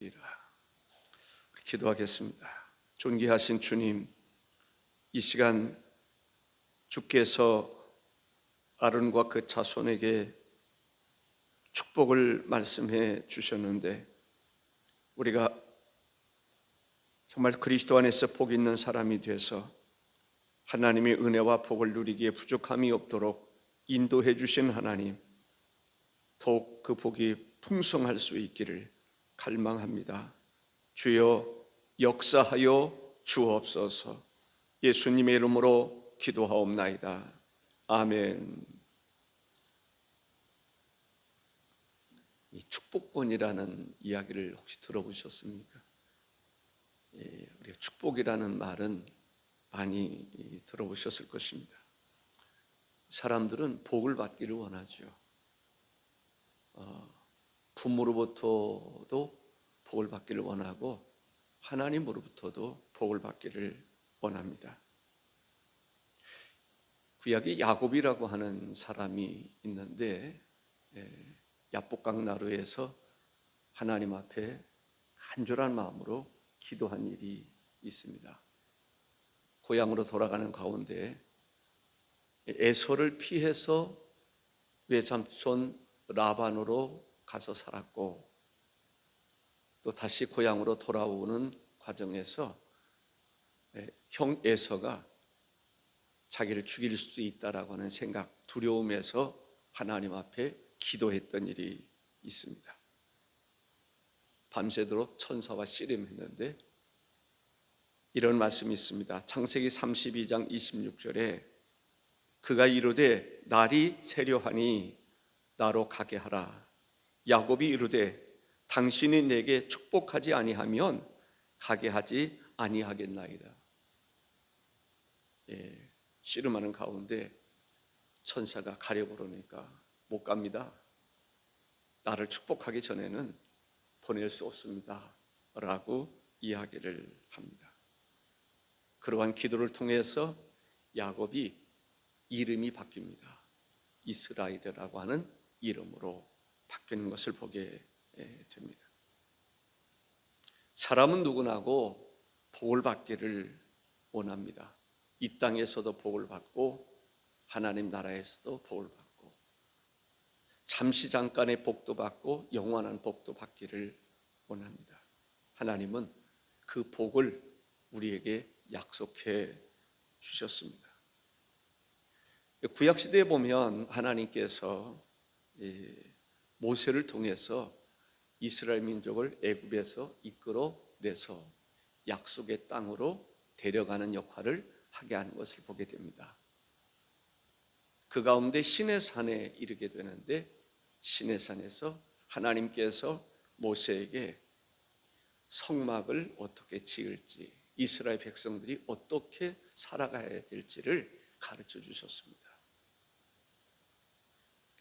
우리 기도하겠습니다. 존귀하신 주님, 이 시간 주께서 아론과 그 자손에게 축복을 말씀해 주셨는데, 우리가 정말 그리스도 안에서 복 있는 사람이 돼서 하나님의 은혜와 복을 누리기에 부족함이 없도록 인도해 주신 하나님, 더욱 그 복이 풍성할 수 있기를 갈망합니다. 주여 역사하여 주옵소서. 예수님의 이름으로 기도하옵나이다. 아멘. 이 축복권이라는 이야기를 혹시 들어보셨습니까? 우리가 축복이라는 말은 많이 들어보셨을 것입니다. 사람들은 복을 받기를 원하죠. 부모로부터도 복을 받기를 원하고 하나님으로부터도 복을 받기를 원합니다. 구약에 야곱이라고 하는 사람이 있는데, 야복강 나루에서 하나님 앞에 간절한 마음으로 기도한 일이 있습니다. 고향으로 돌아가는 가운데 에서를 피해서 외삼촌 라반으로 가서 살았고, 또 다시 고향으로 돌아오는 과정에서 형 에서가 자기를 죽일 수 있다라고 하는 생각, 두려움에서 하나님 앞에 기도했던 일이 있습니다. 밤새도록 천사와 씨름했는데 이런 말씀이 있습니다. 창세기 32장 26절에 그가 이르되 날이 새려하니 나로 가게 하라. 야곱이 이르되 당신이 내게 축복하지 아니하면 가게 하지 아니하겠나이다. 씨름하는 가운데 천사가 가려고 그러니까 못 갑니다. 나를 축복하기 전에는 보낼 수 없습니다 라고 이야기를 합니다. 그러한 기도를 통해서 야곱이 이름이 바뀝니다. 이스라엘이라고 하는 이름으로 바뀌는 것을 보게 됩니다. 사람은 누구나고 복을 받기를 원합니다. 이 땅에서도 복을 받고 하나님 나라에서도 복을 받고, 잠시 잠깐의 복도 받고 영원한 복도 받기를 원합니다. 하나님은 그 복을 우리에게 약속해 주셨습니다. 구약시대에 보면 하나님께서 모세를 통해서 이스라엘 민족을 애굽에서 이끌어내서 약속의 땅으로 데려가는 역할을 하게 하는 것을 보게 됩니다. 그 가운데 시내산에 이르게 되는데, 시내산에서 하나님께서 모세에게 성막을 어떻게 지을지, 이스라엘 백성들이 어떻게 살아가야 될지를 가르쳐 주셨습니다.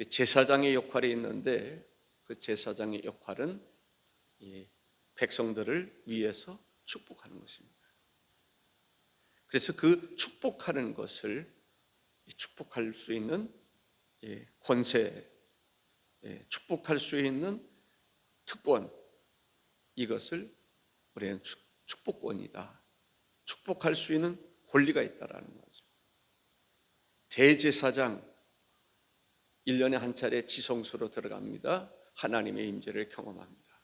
제사장의 역할이 있는데, 그 제사장의 역할은 백성들을 위해서 축복하는 것입니다. 그래서 그 축복하는 것을, 축복할 수 있는 권세, 축복할 수 있는 특권, 이것을 우리는 축복권이다, 축복할 수 있는 권리가 있다라는 거죠. 대제사장 1년에 한 차례 지성소로 들어갑니다. 하나님의 임재를 경험합니다.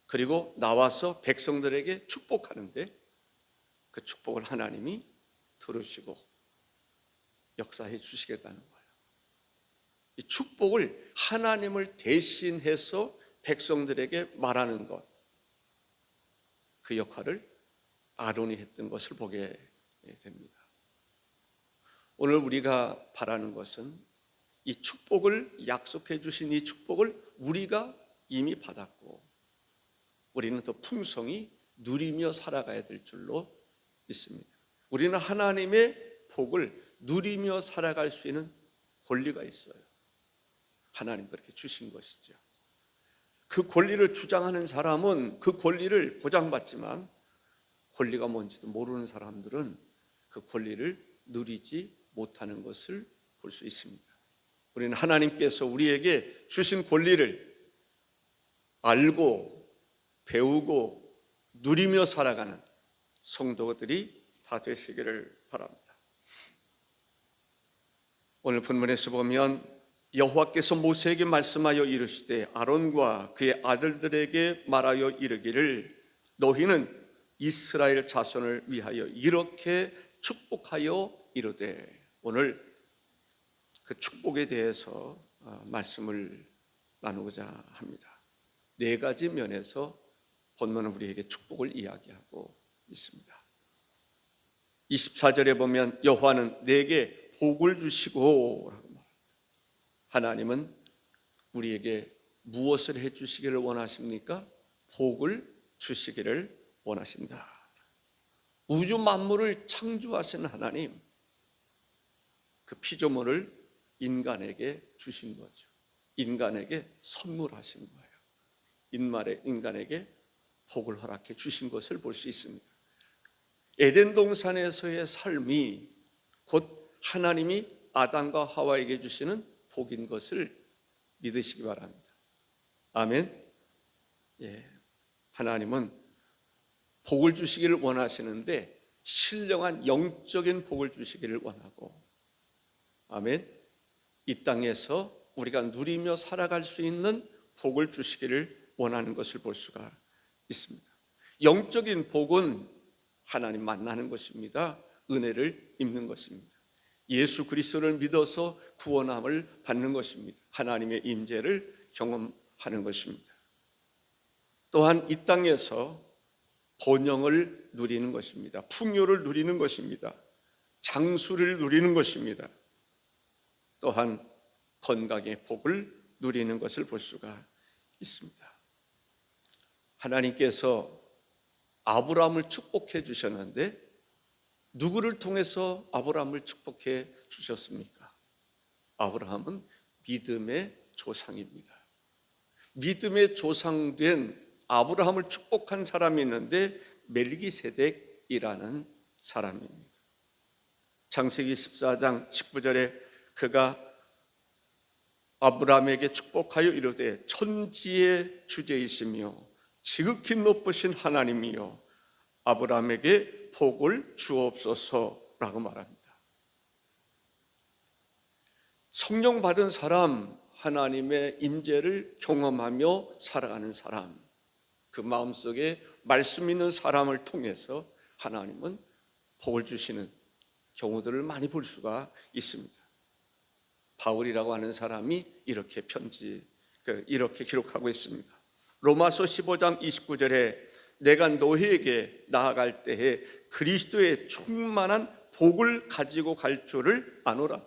그리고 나와서 백성들에게 축복하는데 그 축복을 하나님이 들으시고 역사해 주시겠다는 거예요. 이 축복을 하나님을 대신해서 백성들에게 말하는 것, 그 역할을 아론이 했던 것을 보게 됩니다. 오늘 우리가 바라는 것은 이 축복을 약속해 주신 이 축복을 우리가 이미 받았고, 우리는 더 풍성히 누리며 살아가야 될 줄로 믿습니다. 우리는 하나님의 복을 누리며 살아갈 수 있는 권리가 있어요. 하나님 그렇게 주신 것이죠. 그 권리를 주장하는 사람은 그 권리를 보장받지만, 권리가 뭔지도 모르는 사람들은 그 권리를 누리지 못하는 것을 볼 수 있습니다. 우리는 하나님께서 우리에게 주신 권리를 알고 배우고 누리며 살아가는 성도들이 다 되시기를 바랍니다. 오늘 본문에서 보면 여호와께서 모세에게 말씀하여 이르시되 아론과 그의 아들들에게 말하여 이르기를 너희는 이스라엘 자손을 위하여 이렇게 축복하여 이르되, 오늘 그 축복에 대해서 말씀을 나누고자 합니다. 네 가지 면에서 본문은 우리에게 축복을 이야기하고 있습니다. 24절에 보면 여호와는 내게 복을 주시고 라고 말합니다. 하나님은 우리에게 무엇을 해주시기를 원하십니까? 복을 주시기를 원하신다. 우주 만물을 창조하신 하나님, 그 피조물을 인간에게 주신 거죠. 인간에게 선물하신 거예요. 인간에게 복을 허락해 주신 것을 볼 수 있습니다. 에덴 동산에서의 삶이 곧 하나님이 아담과 하와에게 주시는 복인 것을 믿으시기 바랍니다. 아멘. 예, 하나님은 복을 주시기를 원하시는데 신령한 영적인 복을 주시기를 원하고, 아멘, 이 땅에서 우리가 누리며 살아갈 수 있는 복을 주시기를 원하는 것을 볼 수가 있습니다. 영적인 복은 하나님 만나는 것입니다. 은혜를 입는 것입니다. 예수 그리스도를 믿어서 구원함을 받는 것입니다. 하나님의 임재를 경험하는 것입니다. 또한 이 땅에서 번영을 누리는 것입니다. 풍요를 누리는 것입니다. 장수를 누리는 것입니다. 또한 건강의 복을 누리는 것을 볼 수가 있습니다. 하나님께서 아브라함을 축복해 주셨는데 누구를 통해서 아브라함을 축복해 주셨습니까? 아브라함은 믿음의 조상입니다. 믿음의 조상된 아브라함을 축복한 사람이 있는데 멜기세덱이라는 사람입니다. 창세기 14장 19절에 그가 아브라함에게 축복하여 이르되 천지의 주제이시며 지극히 높으신 하나님이여 아브라함에게 복을 주옵소서라고 말합니다. 성령 받은 사람, 하나님의 임재를 경험하며 살아가는 사람, 그 마음속에 말씀 있는 사람을 통해서 하나님은 복을 주시는 경우들을 많이 볼 수가 있습니다. 바울이라고 하는 사람이 이렇게 이렇게 기록하고 있습니다. 로마서 15장 29절에 내가 너희에게 나아갈 때에 그리스도의 충만한 복을 가지고 갈 줄을 아노라.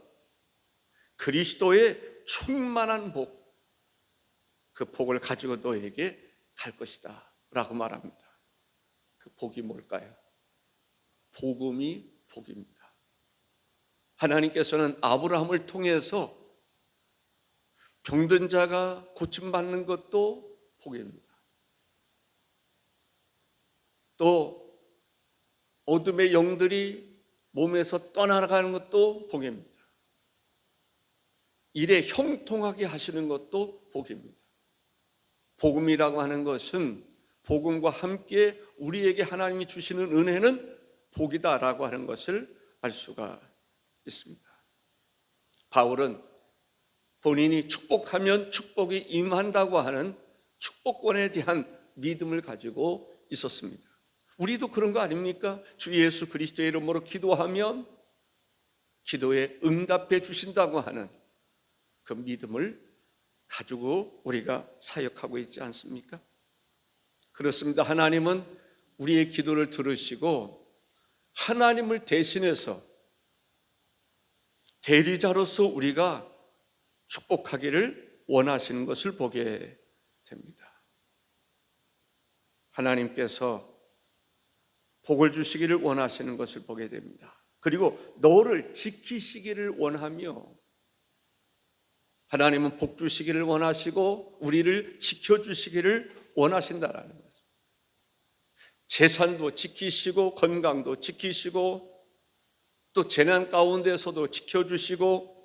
그리스도의 충만한 복, 그 복을 가지고 너희에게 갈 것이다 라고 말합니다. 그 복이 뭘까요? 복음이 복입니다. 하나님께서는 아브라함을 통해서 병든 자가 고침받는 것도 복입니다. 또 어둠의 영들이 몸에서 떠나가는 것도 복입니다. 일에 형통하게 하시는 것도 복입니다. 복음이라고 하는 것은 복음과 함께 우리에게 하나님이 주시는 은혜는 복이다라고 하는 것을 알 수가 있습니다. 바울은 본인이 축복하면 축복이 임한다고 하는 축복권에 대한 믿음을 가지고 있었습니다. 우리도 그런 거 아닙니까? 주 예수 그리스도의 이름으로 기도하면 기도에 응답해 주신다고 하는 그 믿음을 가지고 우리가 사역하고 있지 않습니까? 그렇습니다. 하나님은 우리의 기도를 들으시고 하나님을 대신해서 대리자로서 우리가 축복하기를 원하시는 것을 보게 됩니다. 하나님께서 복을 주시기를 원하시는 것을 보게 됩니다. 그리고 너를 지키시기를 원하며, 하나님은 복 주시기를 원하시고 우리를 지켜주시기를 원하신다라는 거죠. 재산도 지키시고 건강도 지키시고 또 재난 가운데서도 지켜주시고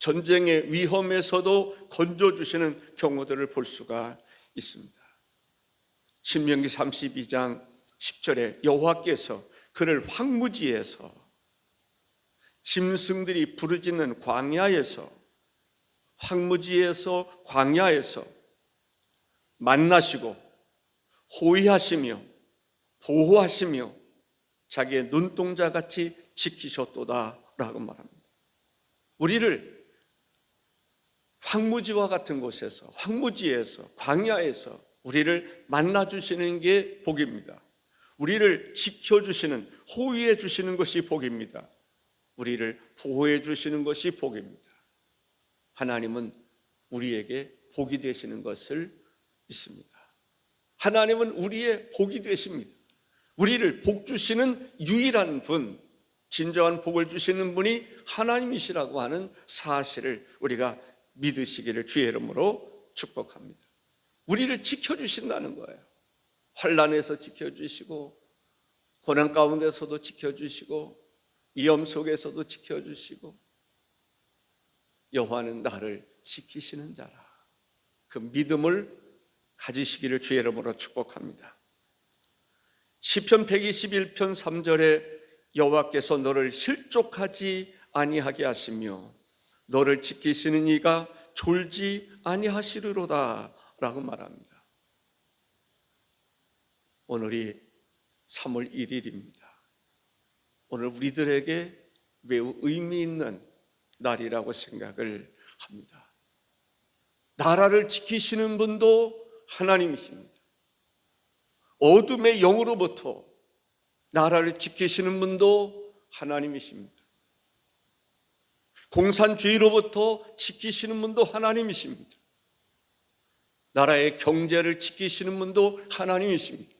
전쟁의 위험에서도 건져주시는 경우들을 볼 수가 있습니다. 신명기 32장 10절에 여호와께서 그를 황무지에서 짐승들이 부르짖는 광야에서 만나시고 호위하시며 보호하시며 자기의 눈동자같이 지키셨도다 라고 말합니다. 우리를 황무지와 같은 곳에서, 황무지에서, 광야에서 우리를 만나주시는 게 복입니다. 우리를 지켜주시는, 호위해 주시는 것이 복입니다. 우리를 보호해 주시는 것이 복입니다. 하나님은 우리에게 복이 되시는 것을 믿습니다. 하나님은 우리의 복이 되십니다. 우리를 복 주시는 유일한 분, 진정한 복을 주시는 분이 하나님이시라고 하는 사실을 우리가 믿으시기를 주의 이름으로 축복합니다. 우리를 지켜주신다는 거예요. 환난에서 지켜주시고, 고난 가운데서도 지켜주시고, 위험 속에서도 지켜주시고, 여호와는 나를 지키시는 자라. 그 믿음을 가지시기를 주의 이름으로 축복합니다. 시편 121편 3절에 여호와께서 너를 실족하지 아니하게 하시며 너를 지키시는 이가 졸지 아니하시리로다 라고 말합니다. 오늘이 3월 1일입니다. 오늘 우리들에게 매우 의미 있는 날이라고 생각을 합니다. 나라를 지키시는 분도 하나님이십니다. 어둠의 영으로부터 나라를 지키시는 분도 하나님이십니다. 공산주의로부터 지키시는 분도 하나님이십니다. 나라의 경제를 지키시는 분도 하나님이십니다.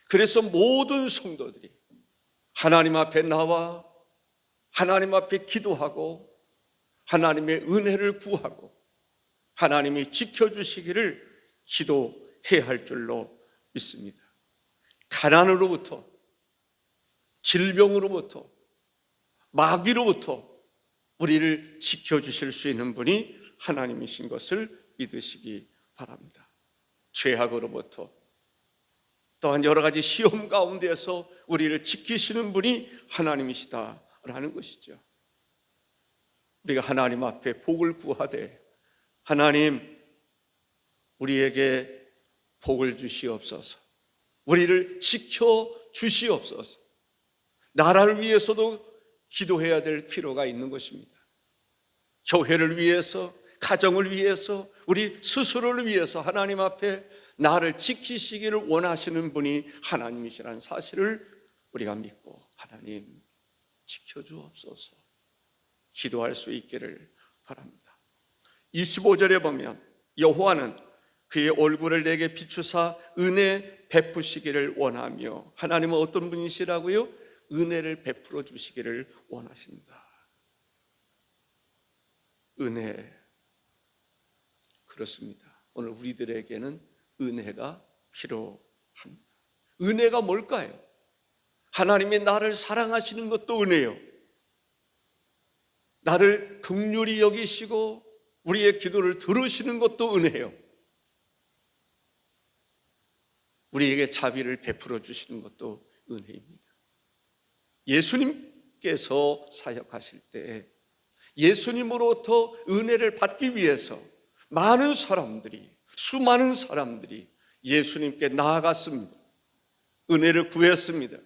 그래서 모든 성도들이 하나님 앞에 나와 하나님 앞에 기도하고 하나님의 은혜를 구하고 하나님이 지켜주시기를 기도해야 할 줄로 믿습니다. 가난으로부터, 질병으로부터, 마귀로부터 우리를 지켜주실 수 있는 분이 하나님이신 것을 믿으시기 바랍니다. 죄악으로부터, 또한 여러 가지 시험 가운데에서 우리를 지키시는 분이 하나님이시다라는 것이죠. 우리가 하나님 앞에 복을 구하되, 하나님 우리에게 복을 주시옵소서, 우리를 지켜주시옵소서, 나라를 위해서도 기도해야 될 필요가 있는 것입니다. 교회를 위해서, 가정을 위해서, 우리 스스로를 위해서 하나님 앞에 나를 지키시기를 원하시는 분이 하나님이시라는 사실을 우리가 믿고 하나님 지켜주옵소서 기도할 수 있기를 바랍니다. 25절에 보면 여호와는 그의 얼굴을 내게 비추사 은혜 베푸시기를 원하며, 하나님은 어떤 분이시라고요? 은혜를 베풀어 주시기를 원하십니다. 은혜, 그렇습니다. 오늘 우리들에게는 은혜가 필요합니다. 은혜가 뭘까요? 하나님이 나를 사랑하시는 것도 은혜요, 나를 긍휼히 여기시고 우리의 기도를 들으시는 것도 은혜요, 우리에게 자비를 베풀어 주시는 것도 은혜입니다. 예수님께서 사역하실 때 예수님으로부터 은혜를 받기 위해서 많은 사람들이, 수많은 사람들이 예수님께 나아갔습니다. 은혜를 구했습니다.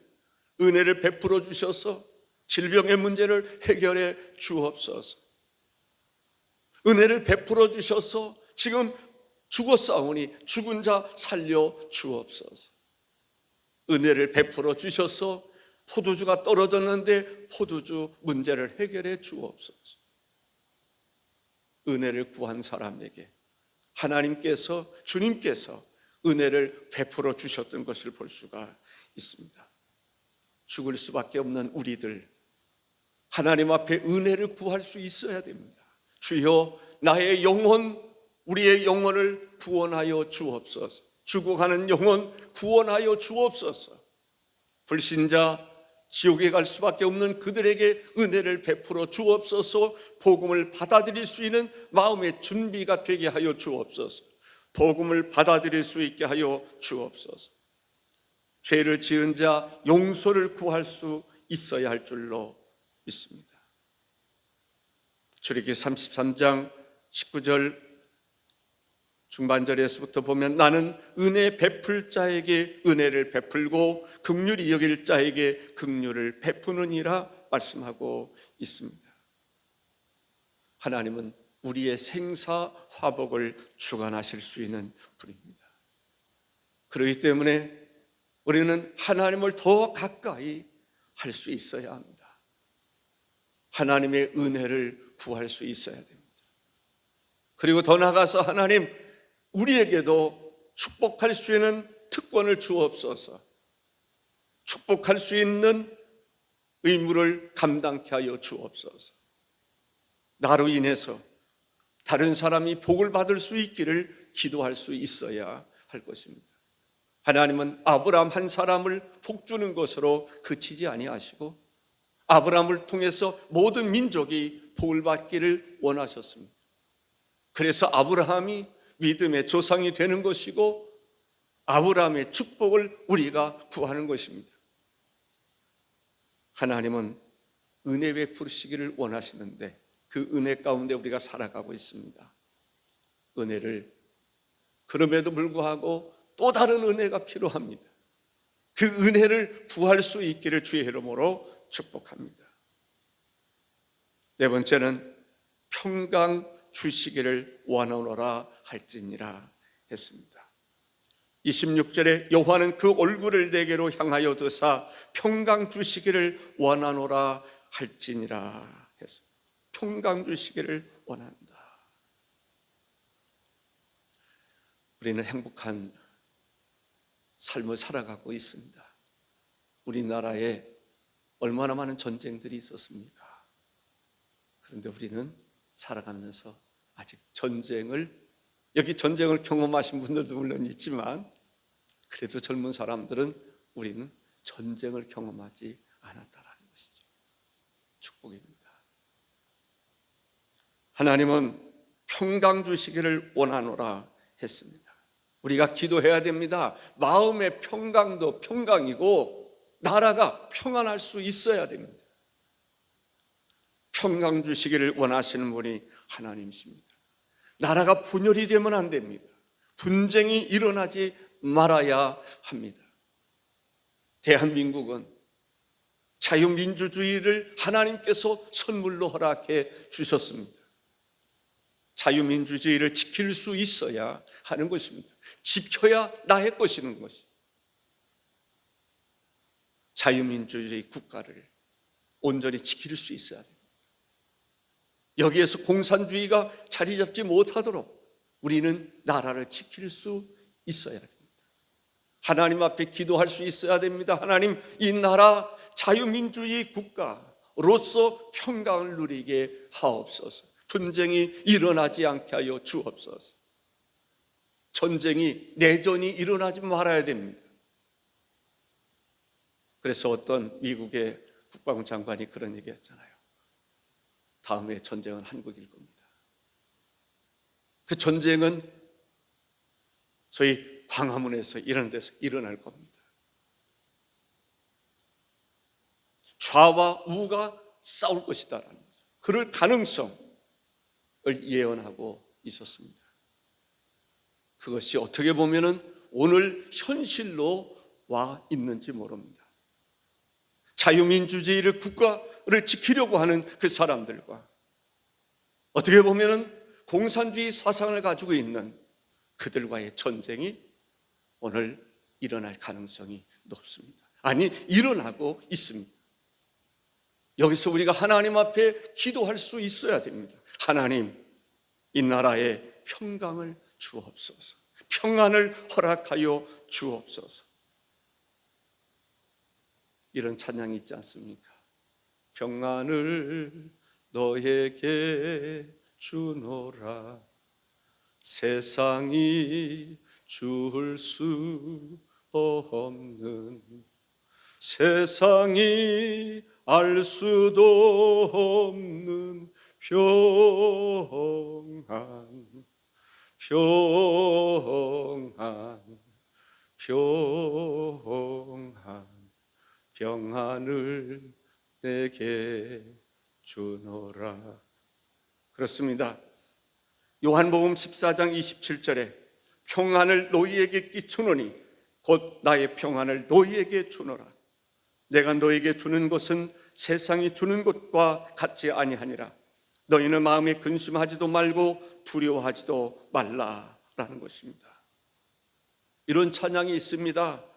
은혜를 베풀어 주셔서 질병의 문제를 해결해 주옵소서. 은혜를 베풀어 주셔서 지금 죽었사오니 죽은 자 살려 주옵소서. 은혜를 베풀어 주셔서 포도주가 떨어졌는데 포도주 문제를 해결해 주옵소서. 은혜를 구한 사람에게 하나님께서, 주님께서 은혜를 베풀어 주셨던 것을 볼 수가 있습니다. 죽을 수밖에 없는 우리들, 하나님 앞에 은혜를 구할 수 있어야 됩니다. 주여 나의 영혼, 우리의 영혼을 구원하여 주옵소서. 죽어가는 영혼 구원하여 주옵소서. 불신자, 지옥에 갈 수밖에 없는 그들에게 은혜를 베풀어 주옵소서. 복음을 받아들일 수 있는 마음의 준비가 되게 하여 주옵소서. 복음을 받아들일 수 있게 하여 주옵소서. 죄를 지은 자 용서를 구할 수 있어야 할 줄로 믿습니다. 출애굽기 33장 19절 중반절에서부터 보면 나는 은혜 베풀 자에게 은혜를 베풀고 긍휼히 여길 자에게 긍휼을 베푸느니라 말씀하고 있습니다. 하나님은 우리의 생사화복을 주관하실 수 있는 분입니다. 그렇기 때문에 우리는 하나님을 더 가까이 할 수 있어야 합니다. 하나님의 은혜를 구할 수 있어야 됩니다. 그리고 더 나아가서 하나님, 우리에게도 축복할 수 있는 특권을 주옵소서. 축복할 수 있는 의무를 감당케 하여 주옵소서. 나로 인해서 다른 사람이 복을 받을 수 있기를 기도할 수 있어야 할 것입니다. 하나님은 아브라함 한 사람을 복 주는 것으로 그치지 아니하시고 아브라함을 통해서 모든 민족이 복을 받기를 원하셨습니다. 그래서 아브라함이 믿음의 조상이 되는 것이고 아브라함의 축복을 우리가 구하는 것입니다. 하나님은 은혜 베푸시기를 원하시는데 그 은혜 가운데 우리가 살아가고 있습니다. 은혜를, 그럼에도 불구하고 또 다른 은혜가 필요합니다. 그 은혜를 구할 수 있기를 주의 이름으로 축복합니다. 네 번째는 평강 주시기를 원하노라 할지니라 했습니다. 26절에 여호와는 그 얼굴을 내게로 향하여 드사 평강 주시기를 원하노라 할지니라 했습니다. 평강 주시기를 원한다. 우리는 행복한 삶을 살아가고 있습니다. 우리나라에 얼마나 많은 전쟁들이 있었습니까? 그런데 우리는 살아가면서 아직 여기 전쟁을 경험하신 분들도 물론 있지만 그래도 젊은 사람들은 우리는 전쟁을 경험하지 않았다라는 것이죠. 축복입니다. 하나님은 평강 주시기를 원하노라 했습니다. 우리가 기도해야 됩니다. 마음의 평강도 평강이고 나라가 평안할 수 있어야 됩니다. 평강 주시기를 원하시는 분이 하나님이십니다. 나라가 분열이 되면 안 됩니다. 분쟁이 일어나지 말아야 합니다. 대한민국은 자유민주주의를 하나님께서 선물로 허락해 주셨습니다. 자유민주주의를 지킬 수 있어야 하는 것입니다. 지켜야 나의 것이는 것입니다. 자유민주주의 국가를 온전히 지킬 수 있어야 됩니다. 여기에서 공산주의가 자리 잡지 못하도록 우리는 나라를 지킬 수 있어야 됩니다. 하나님 앞에 기도할 수 있어야 됩니다. 하나님, 이 나라 자유민주주의 국가로서 평강을 누리게 하옵소서. 분쟁이 일어나지 않게 하여 주옵소서. 전쟁이, 내전이 일어나지 말아야 됩니다. 그래서 어떤 미국의 국방부 장관이 그런 얘기 했잖아요. 다음에 전쟁은 한국일 겁니다. 그 전쟁은 저희 광화문에서 이런 데서 일어날 겁니다. 좌와 우가 싸울 것이다라는 거죠. 그럴 가능성을 예언하고 있었습니다. 그것이 어떻게 보면은 오늘 현실로 와 있는지 모릅니다. 자유민주주의를 국가를 지키려고 하는 그 사람들과 어떻게 보면은 공산주의 사상을 가지고 있는 그들과의 전쟁이 오늘 일어날 가능성이 높습니다. 아니, 일어나고 있습니다. 여기서 우리가 하나님 앞에 기도할 수 있어야 됩니다. 하나님, 이 나라에 평강을 주옵소서. 평안을 허락하여 주옵소서. 이런 찬양이 있지 않습니까? 평안을 너에게 주노라. 세상이 줄 수 없는, 세상이 알 수도 없는 평안, 평안, 평안을 내게 주노라. 그렇습니다. 요한복음 14장 27절에 평안을 너희에게 끼치노니 곧 나의 평안을 너희에게 주노라. 내가 너희에게 주는 것은 세상이 주는 것과 같지 아니하니라. 너희는 마음에 근심하지도 말고 두려워하지도 말라라는 것입니다. 이런 찬양이 있습니다.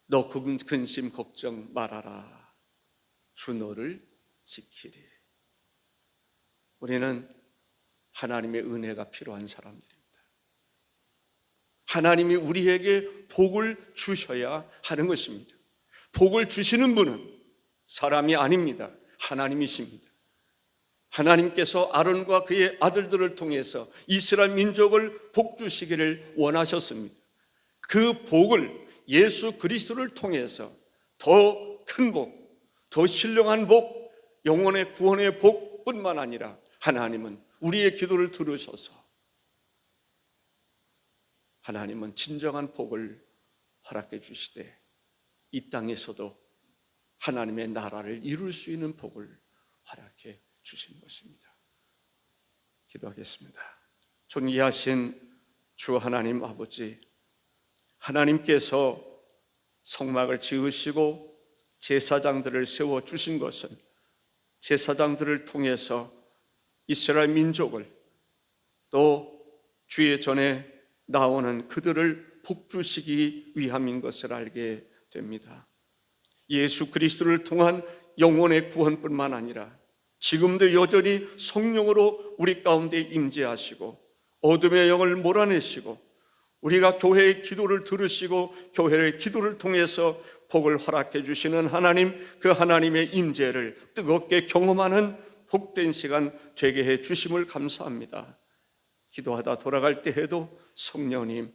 너 근심 걱정 말아라. 주 너를 지키리. 우리는 하나님의 은혜가 필요한 사람들입니다. 하나님이 우리에게 복을 주셔야 하는 것입니다. 복을 주시는 분은 사람이 아닙니다. 하나님이십니다. 하나님께서 아론과 그의 아들들을 통해서 이스라엘 민족을 복 주시기를 원하셨습니다. 그 복을 예수 그리스도를 통해서 더 큰 복, 더 신령한 복, 영혼의 구원의 복뿐만 아니라 하나님은 우리의 기도를 들으셔서 하나님은 진정한 복을 허락해 주시되 이 땅에서도 하나님의 나라를 이룰 수 있는 복을 허락해 주신 것입니다. 기도하겠습니다. 존귀하신 주 하나님 아버지, 하나님께서 성막을 지으시고 제사장들을 세워주신 것은 제사장들을 통해서 이스라엘 민족을 또 주의 전에 나오는 그들을 복주시기 위함인 것을 알게 됩니다. 예수 그리스도를 통한 영혼의 구원뿐만 아니라 지금도 여전히 성령으로 우리 가운데 임재하시고 어둠의 영을 몰아내시고 우리가 교회의 기도를 들으시고 교회의 기도를 통해서 복을 허락해 주시는 하나님, 그 하나님의 임재를 뜨겁게 경험하는 복된 시간 되게 해 주심을 감사합니다. 기도하다 돌아갈 때에도 성령님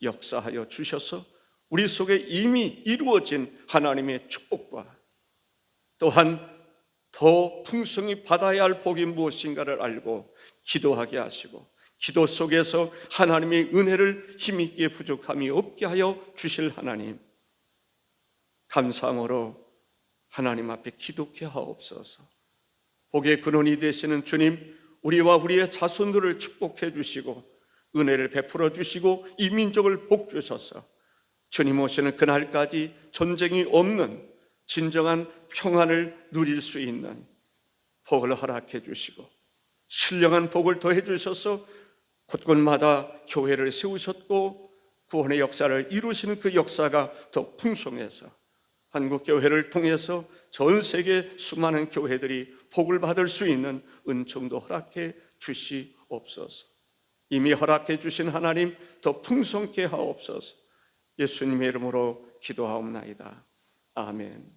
역사하여 주셔서 우리 속에 이미 이루어진 하나님의 축복과 또한 더 풍성히 받아야 할 복이 무엇인가를 알고 기도하게 하시고 기도 속에서 하나님의 은혜를 힘있게 부족함이 없게 하여 주실 하나님, 감사함으로 하나님 앞에 기도케 하옵소서. 복의 근원이 되시는 주님, 우리와 우리의 자손들을 축복해 주시고 은혜를 베풀어 주시고 이 민족을 복 주셔서 주님 오시는 그날까지 전쟁이 없는 진정한 평안을 누릴 수 있는 복을 허락해 주시고 신령한 복을 더해 주셔서 곳곳마다 교회를 세우셨고 구원의 역사를 이루시는 그 역사가 더 풍성해서 한국교회를 통해서 전 세계 수많은 교회들이 복을 받을 수 있는 은총도 허락해 주시옵소서. 이미 허락해 주신 하나님 더 풍성케 하옵소서. 예수님의 이름으로 기도하옵나이다. 아멘.